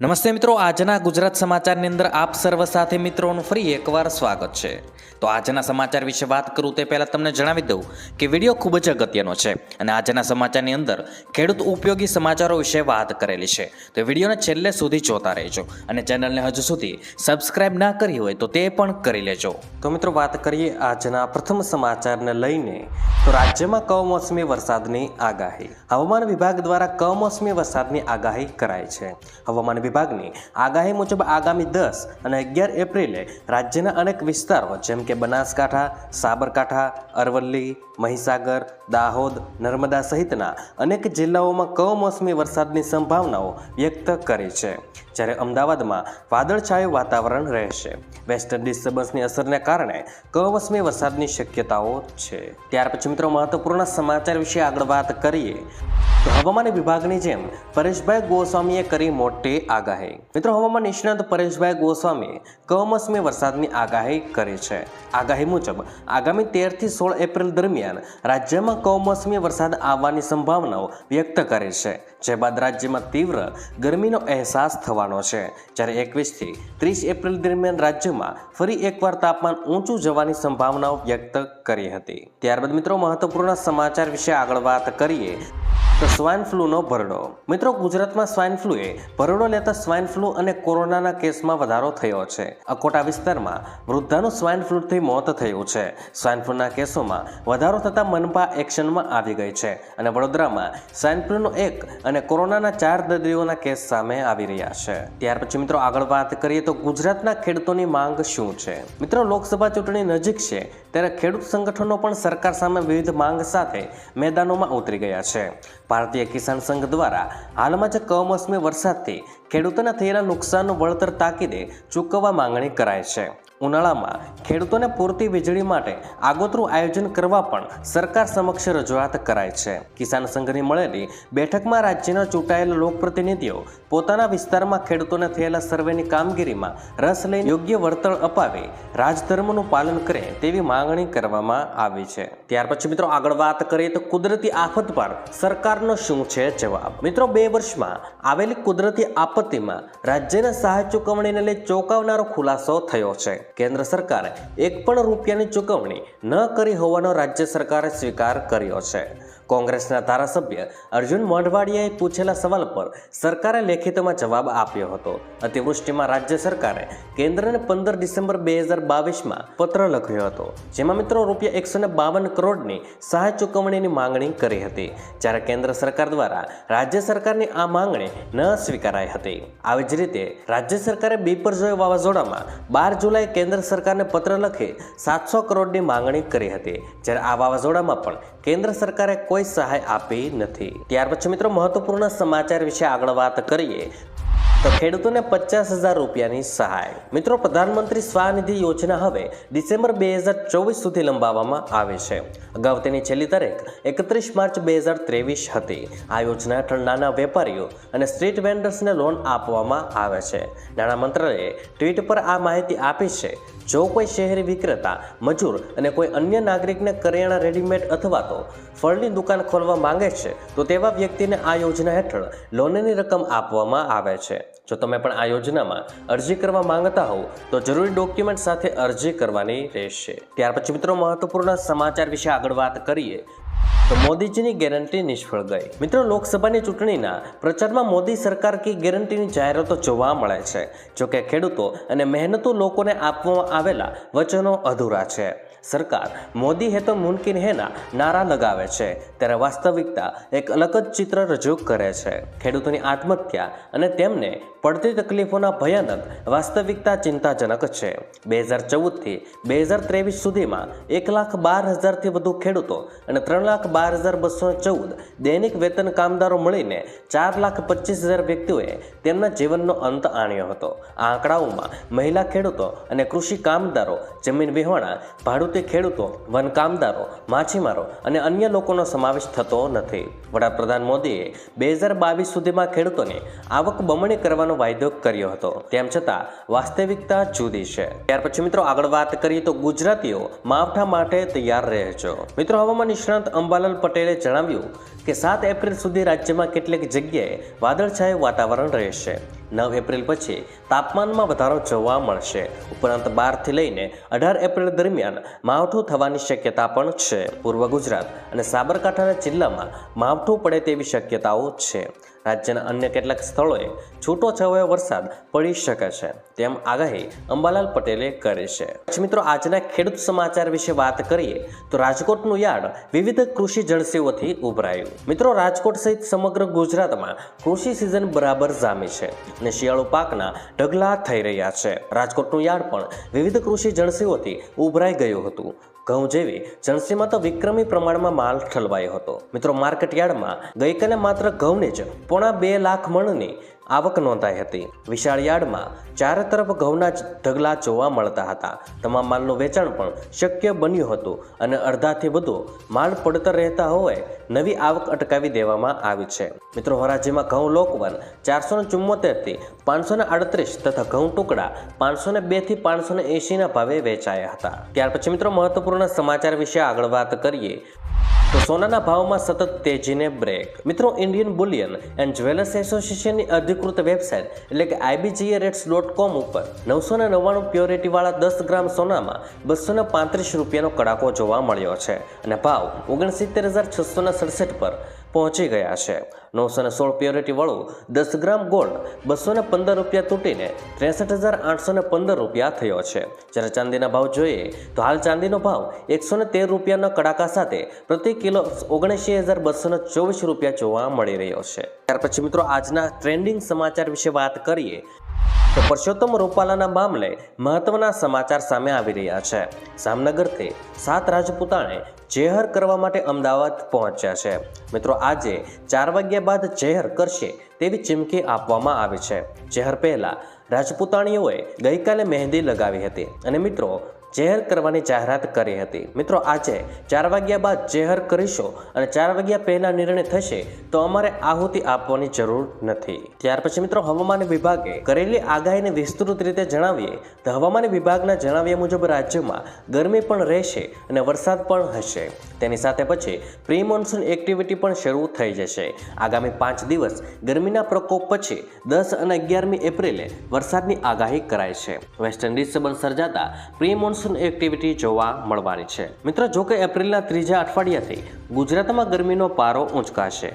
નમસ્તે મિત્રો, આજના ગુજરાત સમાચારની અંદર આપ સર્વ સાથે મિત્રોનું ફરી એકવાર સ્વાગત છે। તો આજના સમાચાર વિશે વાત કરું તે પહેલાં તમને જણાવી દઉં કે વિડીયો ખૂબ જ અગત્યનો છે અને આજના સમાચારની અંદર ખેડૂત ઉપયોગી સમાચારો વિશે વાત કરેલી છે। તો વિડીયોને છેલ્લે સુધી જોતા રહેજો અને ચેનલને હજુ સુધી સબસ્ક્રાઇબ ના કરી હોય તો તે પણ કરી લેજો। તો મિત્રો વાત કરીએ આજના પ્રથમ સમાચારને લઈને, તો રાજ્યમાં કમોસમી વરસાદની આગાહી। હવામાન વિભાગ દ્વારા કમોસમી વરસાદની આગાહી કરાઈ છે। હવામાન વિભાગની આગાહી મુજબ આગામી 10 અને 11 એપ્રિલે રાજ્યના અનેક વિસ્તારો જેમ કે બનાસકાંઠા, સાબરકાંઠા, અરવલ્લી, મહીસાગર, દાહોદ, નર્મદા સહિતના અનેક જિલ્લાઓમાં કમોસમી વરસાદની સંભાવનાઓ વ્યક્ત કરી છે, જ્યારે અમદાવાદમાં વાદળછાયું વાતાવરણ રહેશે। વેસ્ટર્ન ડિસ્ટર્બન્સની અસરને કારણે કમોસમી વરસાદની શક્યતાઓ છે। ત્યાર પછી મિત્રો મહત્વપૂર્ણ સમાચાર વિશે આગળ વાત કરીએ તો હવામાન વિભાગની જેમ પરેશભાઈ ગોસ્વામીએ કરી મોટી આગાહી। મિત્રો હવામાન નિષ્ણાત પરેશભાઈ ગોસ્વામીએ કમોસમી વરસાદની આગાહી કરી છે। આગાહી મુજબ આગામી 13 થી 16 એપ્રિલ દરમિયાન રાજ્યમાં કમોસમી વરસાદ આવવાની સંભાવનાઓ વ્યક્ત કરી છે, જે બાદ રાજ્યમાં તીવ્ર ગરમીનો અહેસાસ થવાનો છે, જ્યારે 21 થી 30 એપ્રિલ દરમિયાન રાજ્યમાં ફરી એકવાર તાપમાન ઊંચું જવાની સંભાવનાઓ વ્યક્ત કરી હતી। ત્યારબાદ મિત્રો મહત્વપૂર્ણ સમાચાર વિશે આગળ વાત કરીએ તો સ્વાઇન ફ્લૂનો ભરડો। મિત્રો ગુજરાતમાં સ્વાઇન ફ્લૂએ ભરડો લેતા સ્વાઇન ફ્લૂ અને કોરોનાના કેસમાં વધારો થયો છે। અકોટા વિસ્તારમાં વૃદ્ધાનું સ્વાઇન ફ્લૂથી મોત થયું છે। સ્વાઇન ફ્લૂના કેસોમાં વધારો થતાં મનપા એક્શનમાં આવી ગઈ છે અને વડોદરામાં સ્વાઇન ફ્લૂનો 1 અને કોરોનાના 4 દર્દીઓના કેસ સામે આવી રહ્યા છે। ત્યાર પછી મિત્રો આગળ વાત કરીએ તો ગુજરાતના ખેડૂતોની માંગ શું છે। મિત્રો લોકસભા ચૂંટણી નજીક છે ત્યારે ખેડૂત સંગઠનો પણ સરકાર સામે વિવિધ માંગ સાથે મેદાનોમાં ઉતરી ગયા છે। ભારતીય કિસાન સંઘ દ્વારા હાલમાં જ કમોસમી વરસાદથી ખેડૂતોને થયેલા નુકસાનનું વળતર તાકીદે ચૂકવવા માંગણી કરાય છે। ઉનાળામાં ખેડૂતોને પૂરતી વીજળી માટે આગોતરું આયોજન કરવા પણ સરકાર સમક્ષ રજૂઆત કરાય છે। કિસાન સંઘની મળેલી બેઠકમાં રાજ્યના ચૂંટાયેલા લોકપ્રતિનિધિઓ પોતાના વિસ્તારમાં ખેડૂતોને થયેલા સર્વેની કામગીરીમાં રસ લઈને યોગ્ય વળતર અપાવી રાજધર્મનું પાલન કરે તેવી માંગણી કરવામાં આવી છે। ત્યાર પછી મિત્રો આગળ વાત કરીએ તો કુદરતી આફત પર સરકારનો શું છે જવાબ। મિત્રો 2 વર્ષમાં આવેલી કુદરતી આપત્તિમાં રાજ્યના સહાય ચૂકવણીને લઈ ચોંકાવનારો ખુલાસો થયો છે। કેન્દ્ર સરકારે 1 પણ રૂપિયાની ચૂકવણી ન કરી હોવાનો રાજ્ય સરકારે સ્વીકાર કર્યો છે। કોંગ્રેસના ધારાસભ્ય અર્જુન મોઢવાડિયાએ પૂછેલા સવાલ પર સરકારે લેખિતમાં જવાબ આપ્યો હતો। અતિવૃષ્ટિમાં રાજ્ય સરકારે કેન્દ્રને 15 ડિસેમ્બર 2022માં પત્ર લખ્યો હતો, જેમાં મિત્રો રૂપિયા 152 કરોડની સહાય ચૂકવણીની માંગણી કરી હતી, જ્યારે કેન્દ્ર સરકાર દ્વારા રાજ્ય સરકારની આ માંગણી ન સ્વીકારાઈ હતી। આવી જ રીતે રાજ્ય સરકારે બિપરજોય વાવાઝોડામાં 12 જુલાઈ કેન્દ્ર સરકારને પત્ર લખી 700 કરોડની માંગણી કરી હતી, જ્યારે આ વાવાઝોડામાં પણ કેન્દ્ર સરકારે કોઈ સહાય આપી નથી। ત્યાર પછી મિત્રો મહત્વપૂર્ણ સમાચાર વિશે આગળ વાત કરીએ તો ખેડૂતોને 50,000 રૂપિયાની સહાય। મિત્રો પ્રધાનમંત્રી સ્વનિધિ યોજના હવે ડિસેમ્બર 2024 સુધી લંબાવવામાં આવે છે। અગાઉ તેની છેલ્લી તારીખ 31 માર્ચ 2023 હતી। આ યોજના હેઠળ નાના વેપારીઓ અને સ્ટ્રીટ વેન્ડર્સને લોન આપવામાં આવે છે। નાણાં મંત્રાલયે ટ્વીટ પર આ માહિતી આપી છે। જો કોઈ શહેરી વિક્રેતા, મજૂર અને કોઈ અન્ય નાગરિકને કરિયાણા, રેડીમેડ અથવા તો ફળની દુકાન ખોલવા માંગે છે તો તેવા વ્યક્તિને આ યોજના હેઠળ લોનની રકમ આપવામાં આવે છે। જો તમે પણ આ યોજનામાં અરજી કરવા માંગતા હોવ તો જરૂરી ડોક્યુમેન્ટ સાથે અરજી કરવાની રહેશે। ત્યાર પછી મિત્રો મહત્વપૂર્ણ સમાચાર વિશે આગળ વાત કરીએ તો મોદીજીની ગેરંટી નિષ્ફળ ગઈ। મિત્રો લોકસભાની ચૂંટણીના પ્રચારમાં મોદી સરકાર કી ગેરંટીની જાહેરાતો જોવા મળે છે, જોકે ખેડૂતો અને મહેનતુ લોકોને આપવામાં આવેલા વચનો અધૂરા છે। સરકાર મોદી હે તો મુમકિન હેના નારા લગાવે છે, ત્યારે વાસ્તવિકતા એક અલગ જ ચિત્ર રજૂ કરે છે। ખેડૂતોની આત્મહત્યા અને તેમને પડતી તકલીફોના ભયાનક વાસ્તવિકતા ચિંતાજનક છે। 2014 થી 2023 સુધીમાં 1,12,000થી વધુ ખેડૂતો અને 3,12,214 દૈનિક વેતન કામદારો મળીને 4,25,000 વ્યક્તિઓએ તેમના જીવનનો અંત આણ્યો હતો। આ આંકડાઓમાં મહિલા ખેડૂતો અને કૃષિ કામદારો, જમીન વિહોણા, ભાડુતી ખેડૂતી ખેડૂતો, વન કામદારો, માછીમારો અને અન્ય લોકોનો સમાવેશ થતો નથી. વડાપ્રધાન મોદીએ 2022 સુધીમાં ખેડૂતોની આવક બમણી કરવાનો વાયદો કર્યો હતો. તેમ છતાં વાસ્તવિકતા જુદી છે. ત્યાર પછી મિત્રો આગળ વાત કરીએ તો ગુજરાતીઓ માવઠા માટે તૈયાર રહેજો. મિત્રો હવામાન નિષ્ણાંત અંબાલાલ પટેલે જણાવ્યું કે 7 એપ્રિલ સુધી રાજ્યમાં કેટલીક જગ્યાએ વાદળછાયું વાતાવરણ રહેશે. 9 એપ્રિલ પછી તાપમાનમાં વધારો જોવા મળશે. ઉપરાંત 12 થી લઈને 18 એપ્રિલ દરમિયાન માવઠું થવાની શક્યતા પણ છે. પૂર્વ ગુજરાત અને સાબરકાંઠાના જિલ્લામાં માવઠું પડે તેવી શક્યતાઓ છે. રાજ્યના અન્ય કેટલાક સ્થળોએ છૂટોછવાયો વરસાદ પડી શકે છે તેમ આગાહી અંબાલાલ પટેલે કરી છે. મિત્રો આજના ખેડૂત સમાચાર વિશે વાત કરીએ તો રાજકોટનું યાર્ડ વિવિધ કૃષિ જળસીઓથી ઉભરાયું. મિત્રો રાજકોટ સહિત સમગ્ર ગુજરાતમાં કૃષિ સિઝન બરાબર જામી છે અને શિયાળુ પાકના ઢગલા થઈ રહ્યા છે. રાજકોટનું યાર્ડ પણ વિવિધ કૃષિ જળસીઓથી ઉભરાઈ ગયું હતું. ઘઉં જેવી જણસીમાં તો વિક્રમી પ્રમાણમાં માલ ઠલવાયો હતો. મિત્રો માર્કેટ યાર્ડમાં ગઈકાલે માત્ર ઘઉંની જ 2.5 લાખ મણની આવક નોંધાઈ હતી. વિશાળ યાર્ડમાં ચારે તરફ ઘઉંના જ ઢગલા જોવા મળતા હતા. તમામ માલનું વેચાણ પણ શક્ય બન્યું હતું અને અડધાથી વધુ માલ પડતર રહેતા હોવાય નવી આવક અટકાવી દેવામાં આવી છે. મિત્રો હરાજીમાં ઘઉં લોકવન 474 થી 538 તથા ઘઉં ટુકડા 502 થી 580 ભાવે વેચાયા હતા. ત્યાર પછી મિત્રો મહત્વપૂર્ણ સમાચાર વિશે આગળ વાત કરીએ તો સોનાના ભાવમાં સતત તેજીને બ્રેક. મિત્રો ઇન્ડિયન બુલિયન એન્ડ જ્વેલર્સ એસોસિએશનની અધિકૃત વેબસાઇટ એટલે કે ibgarates.com ઉપર 999 પ્યોરિટીવાળા 10 ગ્રામ સોનામાં 235 રૂપિયાનો કડાકો જોવા મળ્યો છે અને ભાવ 69,667 પર પહોંચી ગયા છે. 916 પ્યોરિટી વાળું 10 ગ્રામ ગોલ્ડ 215 રૂપિયા તૂટીને 63,815 રૂપિયા થયો છે. જ્યારે ચાંદીના ભાવ જોઈએ તો હાલ ચાંદીનો ભાવ 113 રૂપિયાના કડાકા સાથે પ્રતિ કિલો 79,224 રૂપિયા જોવા મળી રહ્યો છે. ત્યાર પછી મિત્રો આજના ટ્રેન્ડિંગ સમાચાર વિશે વાત કરીએ તો પરસોત્તમ રૂપાલાના મામલે મહત્વના સમાચાર સામે આવી રહ્યા છે. જામનગરથી 7 રાજપૂતાણે જેહર કરવા માટે અમદાવાદ પહોંચ્યા છે. મિત્રો આજે 4 વાગ્યા બાદ જેહર કરશે તેવી ચીમકી આપવામાં આવી છે. જેહર પહેલા રાજપૂતાણીઓએ ગઈકાલે મહેંદી લગાવી હતી અને મિત્રો જેહર કરવાની જાહેરાત કરી હતી. મિત્રો આજે 4 વાગ્યા બાદ જેહર કરીશું અને 4 વાગ્યા પહેલા નિર્ણય થશે તો અમારે આહુતિ આપવાની જરૂર નથી. ત્યાર પછી મિત્રો હવામાન વિભાગે કરેલી આગાહીને વિસ્તૃત રીતે જણાવીએ તો હવામાન વિભાગના જણાવ્યા મુજબ રાજ્યમાં ગરમી પણ રહેશે અને વરસાદ પણ હશે. તેની સાથે પછી પ્રી મોન્સૂન એક્ટિવિટી પણ શરૂ થઈ જશે. આગામી 5 દિવસ ગરમીના પ્રકોપ પછી 10 અને 11મી એપ્રિલે વરસાદની આગાહી કરાઈ છે. વેસ્ટર્ન ડિસ્ટર્બન્સ સર્જાતા પ્રી મોન્સૂન એક્ટિવિટી જોવા મળવાની છે. મિત્રો જોકે એપ્રિલના 3જા અઠવાડિયાથી ગુજરાતમાં ગરમીનો પારો ઊંચકાશે.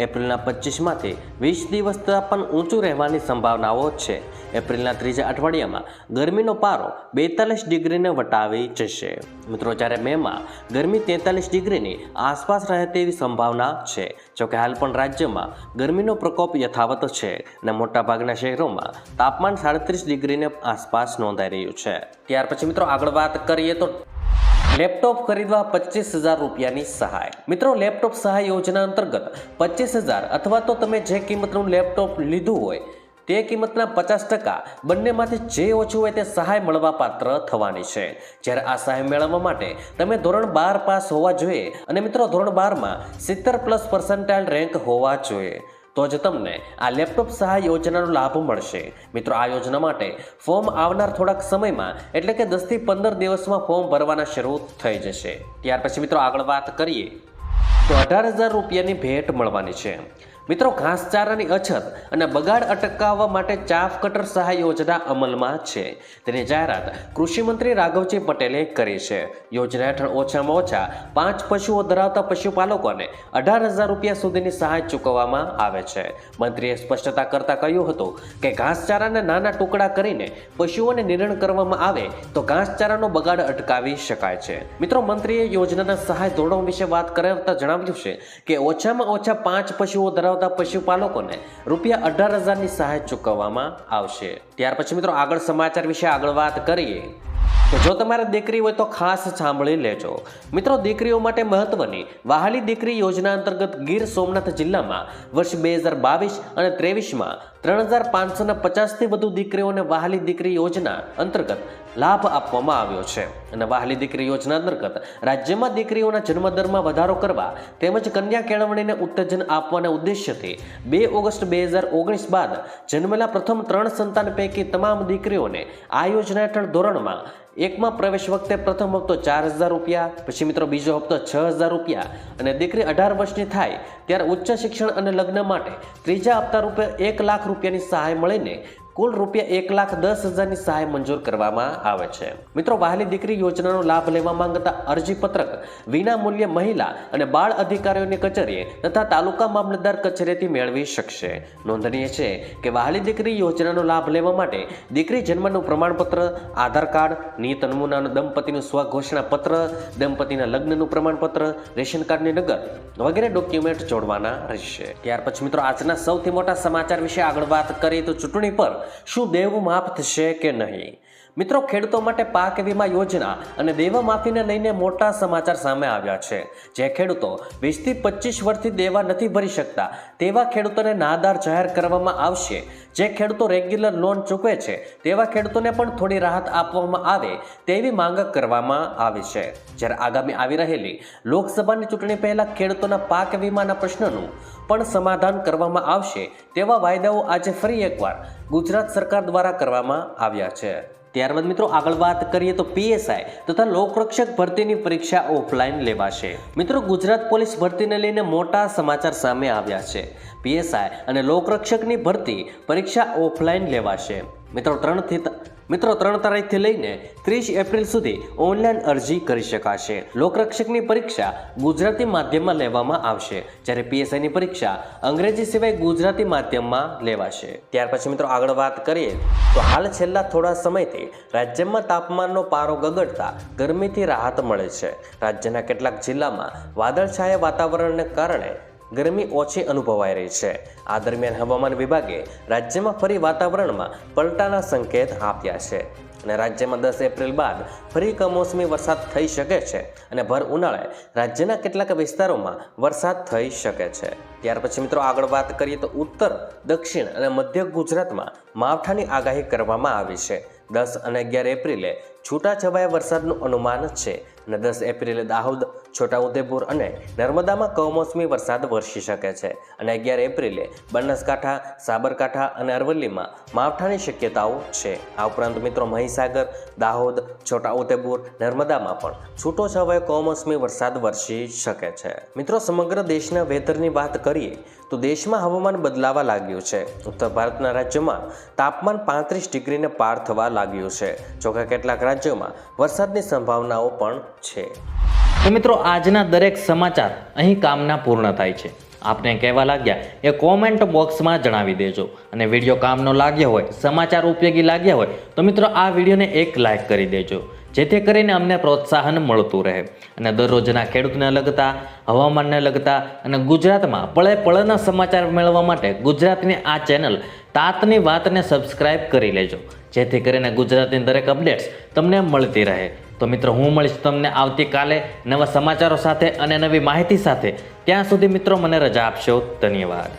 એપ્રિલના 25માંથી 20 દિવસ તાપમાન ઊંચું રહેવાની સંભાવનાઓ છે. એપ્રિલના 3જા અઠવાડિયામાં ગરમીનો પારો 42 ડિગ્રીને વટાવી જશે. મિત્રો જ્યારે મેમાં ગરમી 43 ડિગ્રીની આસપાસ રહે તેવી સંભાવના છે. જોકે હાલ પણ રાજ્યમાં ગરમીનો પ્રકોપ યથાવત છે અને મોટાભાગના શહેરોમાં તાપમાન 37 ડિગ્રીને આસપાસ નોંધાઈ રહ્યું છે. ત્યાર પછી મિત્રો આગળ વાત કરીએ તો લેપટોપ ખરીદવા 25,000 રૂપિયાની સહાય. મિત્રો લેપટોપ સહાય યોજના અંતર્ગત 25,000 અથવા તો તમે જે કિંમતનું લેપટોપ લીધું હોય તે કિંમતના 50% બંનેમાંથી જે ઓછું હોય તે સહાય મળવા પાત્ર થવાની છે. જ્યારે આ સહાય મેળવવા માટે તમે ધોરણ 12 પાસ હોવા જોઈએ અને મિત્રો ધોરણ 12માં 70+ રેન્ક હોવા જોઈએ તો જ તમને આ લેપટોપ સહાય યોજનાનો લાભ મળશે. મિત્રો આ યોજના માટે ફોર્મ આવનાર થોડાક સમયમાં એટલે કે 10 થી 15 દિવસમાં ફોર્મ ભરવાના શરૂ થઈ જશે. ત્યાર પછી મિત્રો આગળ વાત કરીએ તો 18,000 રૂપિયાની ભેટ મળવાની છે. મિત્રો ઘાસચારાની અછત અને બગાડ અટકાવવા માટે ચાફ કટર સહાય યોજના અમલમાં છે. તેની જાહેરાત કૃષિમંત્રી રાઘવજી પટેલે કરી છે. યોજના હેઠળ ઓછામાં ઓછા 5 પશુઓ ધરાવતા પશુપાલકોને 18,000 રૂપિયા સુધીની સહાય ચૂકવવામાં આવે છે. મંત્રીએ સ્પષ્ટતા કરતા કહ્યું હતું કે ઘાસચારાના નાના ટુકડા કરીને પશુઓને નિર્ણય કરવામાં આવે તો ઘાસચારાનો બગાડ અટકાવી શકાય છે. મિત્રો મંત્રીએ યોજનાના સહાય ધોરણો વિશે વાત કરતા જણાવ્યું છે કે ઓછામાં ઓછા 5 પશુઓ ધરાવતા પશુપાલકોને રૂપિયા 18,000ની સહાય ચૂકવવામાં આવશે. ત્યાર પછી મિત્રો આગળ સમાચાર વિશે આગળ વાત કરીએ તો જો તમારે દીકરી હોય તો ખાસ સાંભળી લેજો. મિત્રો દીકરીઓ માટે મહત્વની વહાલી દીકરી યોજના અંતર્ગત ગીર સોમનાથ જિલ્લામાં વર્ષ 2022 અને 23માં 3550થી વધુ દીકરીઓને વહાલી દીકરી યોજના અંતર્ગત લાભ આપવામાં આવ્યો છે. અને વહાલી દીકરી યોજના અંતર્ગત રાજ્યમાં દીકરીઓના જન્મદરમાં વધારો કરવા તેમજ કન્યા કેળવણીને ઉત્તેજન આપવાના ઉદ્દેશ્યથી 2 ઓગસ્ટ 2019 બાદ જન્મેલા પ્રથમ 3 સંતાન પૈકી તમામ દીકરીઓને આ યોજના હેઠળ ધોરણમાં એકમાં પ્રવેશ વખતે પ્રથમ હપ્તો 4000 રૂપિયા, પછી મિત્રો બીજો હપ્તો 6000 રૂપિયા અને દીકરી 18 વર્ષની થાય ત્યારે ઉચ્ચ શિક્ષણ અને લગ્ન માટે ત્રીજા હપ્તા રૂપે 1 લાખ રૂપિયાની સહાય મળીને કુલ રૂપિયા 1,10,000ની સહાય મંજૂર કરવામાં આવે છે. મિત્રો, વહાલી દીકરી યોજનાનો લાભ લેવા માંગતા અરજી પત્રક વિના મૂલ્યે મહિલા અને બાળ અધિકારીઓની કચેરીએ તથા તાલુકા મામલતદાર કચેરીથી મેળવી શકશે. નોંધનીય છે કે વહાલી દીકરી યોજનાનો લાભ લેવા માટે દીકરી જન્મનું પ્રમાણપત્ર, આધાર કાર્ડ, નીત નમૂનાનું દંપતીનું સ્વઘોષણા પત્ર, દંપતીના લગ્નનું પ્રમાણપત્ર, રેશન કાર્ડની નકલ વગેરે ડોક્યુમેન્ટ જોડવાના રહેશે. ત્યાર પછી મિત્રો, આજના સૌથી મોટા સમાચાર વિશે આગળ વાત કરીએ તો ચૂંટણી પર શું દેવું માફ થશે કે નહીં? મિત્રો, ખેડૂતો માટે પાક વીમા યોજના અને દેવા માફીને લઈને મોટા સમાચાર સામે આવ્યા છે. જે ખેડૂતો 20 થી 25 વર્ષથી દેવા નથી ભરી શકતા તેવા ખેડૂતોને નાદાર જાહેર કરવામાં આવશે. જે ખેડૂતો રેગ્યુલર લોન ચૂકવે છે તેવા ખેડૂતોને પણ થોડી રાહત આપવામાં આવે તેવી માંગ કરવામાં આવી છે. જ્યારે આગામી આવી રહેલી લોકસભાની ચૂંટણી પહેલા ખેડૂતોના પાક વીમાના પ્રશ્નનું પણ સમાધાન કરવામાં આવશે તેવા વાયદાઓ આજે ફરી એકવાર ગુજરાત સરકાર દ્વારા કરવામાં આવ્યા છે. ત્યારબાદ મિત્રો, આગળ વાત કરીએ તો પીએસઆઈ તથા લોકરક્ષક ભરતીની પરીક્ષા ઓફલાઈન લેવાશે. મિત્રો, ગુજરાત પોલીસ ભરતીને લઈને મોટા સમાચાર સામે આવ્યા છે. પીએસઆઈ અને લોકરક્ષકની ભરતી પરીક્ષા ઓફલાઈન લેવાશે. મિત્રો, 3 તારીખથી લઈને 30 એપ્રિલ સુધી ઓનલાઈન અરજી કરી શકાશે. લોકરક્ષકની પરીક્ષા ગુજરાતી માધ્યમમાં લેવામાં આવશે, જ્યારે પીએસઆઈની પરીક્ષા અંગ્રેજી સિવાય ગુજરાતી માધ્યમમાં લેવાશે. ત્યાર પછી મિત્રો, આગળ વાત કરીએ તો હાલ છેલ્લા થોડા સમયથી રાજ્યમાં તાપમાનનો પારો ગગડતા ગરમીથી રાહત મળે છે. રાજ્યના કેટલાક જિલ્લામાં વાદળછાયા વાતાવરણને કારણે ગરમી ઓછી અનુભવાઈ રહી છે. આ દરમિયાન હવામાન વિભાગે રાજ્યમાં ફરી વાતાવરણમાં પલટાના સંકેત આપ્યા છે અને રાજ્યમાં 10 એપ્રિલ બાદ ફરી કમોસમી વરસાદ થઈ શકે છે અને ભર ઉનાળે રાજ્યના કેટલાક વિસ્તારોમાં વરસાદ થઈ શકે છે. ત્યાર પછી મિત્રો, આગળ વાત કરીએ તો ઉત્તર, દક્ષિણ અને મધ્ય ગુજરાતમાં માવઠાની આગાહી કરવામાં આવી છે. 10 અને 11 એપ્રિલે છૂટાછવાયા વરસાદનું અનુમાન છે અને 10 એપ્રિલે દાહોદ, છોટાઉદેપુર અને નર્મદામાં કમોસમી વરસાદ વરસી શકે છે અને 11 એપ્રિલે બનાસકાંઠા, સાબરકાંઠા અને અરવલ્લીમાં માવઠાની શક્યતાઓ છે. આ ઉપરાંત મિત્રો, મહીસાગર, દાહોદ, છોટાઉદેપુર, નર્મદામાં પણ છૂટોછવાયો કમોસમી વરસાદ વરસી શકે છે. મિત્રો, સમગ્ર દેશના વેધરની વાત કરીએ તો દેશમાં હવામાન બદલાવા લાગ્યું છે. ઉત્તર ભારતના રાજ્યોમાં તાપમાન 35 ડિગ્રીને પાર થવા લાગ્યું છે. જોકે કેટલાક રાજ્યોમાં વરસાદની સંભાવનાઓ પણ છે. તો મિત્રો, આજના દરેક સમાચાર અહીં કામના પૂર્ણ થાય છે. આપને કહેવા લાગ્યા એ કોમેન્ટ બોક્સમાં જણાવી દેજો. અને વિડીયો કામનો લાગ્યો હોય, સમાચાર ઉપયોગી લાગ્યા હોય તો મિત્રો આ વિડીયોને એક લાઈક કરી દેજો, જેથી કરીને અમને પ્રોત્સાહન મળતું રહે અને દરરોજના ખેડૂતને લગતા, હવામાનને લગતા અને ગુજરાતમાં પળે પળના સમાચાર મેળવવા માટે ગુજરાતની આ ચેનલ તાતની વાતને સબસ્ક્રાઇબ કરી લેજો, જેથી કરીને ગુજરાતની દરેક અપડેટ્સ તમને મળતી રહે. તો મિત્રો, હું મળીશ તમને આવતીકાલે નવા સમાચારો સાથે અને નવી માહિતી સાથે. ત્યાં સુધી મિત્રો, મને રજા આપશો. ધન્યવાદ.